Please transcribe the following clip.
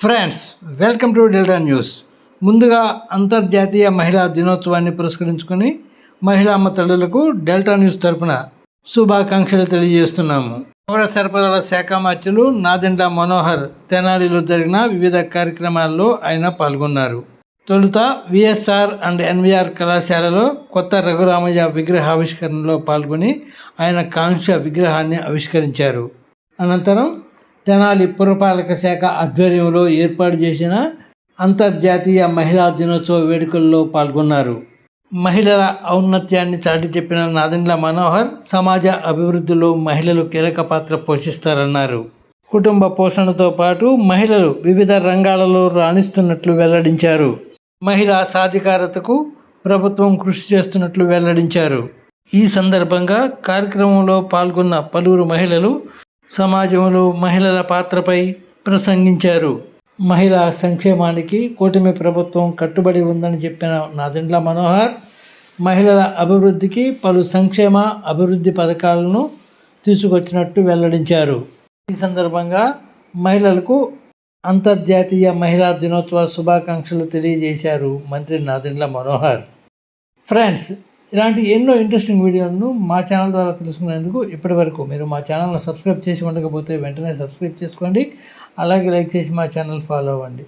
Friends, welcome to delta news. ముందుగా అంతర్జాతీయ మహిళా దినోత్సవాన్ని పురస్కరించుకొని మహిళా తల్లులకు డెల్టా న్యూస్ తరపున శుభాకాంక్షలు తెలియజేస్తున్నాము. పౌర సరఫరాల శాఖ మంత్రులు నాదెండ్ల మనోహర్ తెనాలిలో జరిగిన వివిధ కార్యక్రమాల్లో ఆయన పాల్గొన్నారు. తొలుత విఎస్ఆర్ అండ్ ఎన్విఆర్ కళాశాలలో కొత్త రఘురామయ్య విగ్రహావిష్కరణలో పాల్గొని ఆయన కాంస్య విగ్రహాన్ని ఆవిష్కరించారు. అనంతరం తెనాలి పురపాలక శాఖ ఆధ్వర్యంలో ఏర్పాటు చేసిన అంతర్జాతీయ మహిళా దినోత్సవ వేడుకల్లో పాల్గొన్నారు. మహిళల ఔన్నత్యాన్ని చాటి చెప్పిన నాదెండ్ల మనోహర్ సమాజ అభివృద్ధిలో మహిళలు కీలక పాత్ర పోషిస్తారన్నారు. కుటుంబ పోషణతో పాటు మహిళలు వివిధ రంగాలలో రాణిస్తున్నట్లు వెల్లడించారు. మహిళా సాధికారతకు ప్రభుత్వం కృషి చేస్తున్నట్లు వెల్లడించారు. ఈ సందర్భంగా కార్యక్రమంలో పాల్గొన్న పలువురు మహిళలు సమాజంలో మహిళల పాత్రపై ప్రసంగించారు. మహిళా సంక్షేమానికి కూటమి ప్రభుత్వం కట్టుబడి ఉందని చెప్పిన నాదెండ్ల మనోహర్ మహిళల అభివృద్ధికి పలు సంక్షేమ అభివృద్ధి పథకాలను తీసుకొచ్చినట్టు వెల్లడించారు. ఈ సందర్భంగా మహిళలకు అంతర్జాతీయ మహిళా దినోత్సవ శుభాకాంక్షలు తెలియజేశారు మంత్రి నాదెండ్ల మనోహర్. ఫ్రెండ్స్, ఇలాంటి ఎన్నో ఇంట్రెస్టింగ్ వీడియోలను మా ఛానల్ ద్వారా తెలుసుకునేందుకు ఇప్పటి వరకు మీరు మా ఛానల్ను సబ్స్క్రైబ్ చేసి ఉండకపోతే వెంటనే సబ్స్క్రైబ్ చేసుకోండి. అలాగే లైక్ చేసి మా ఛానల్ ఫాలో అవ్వండి.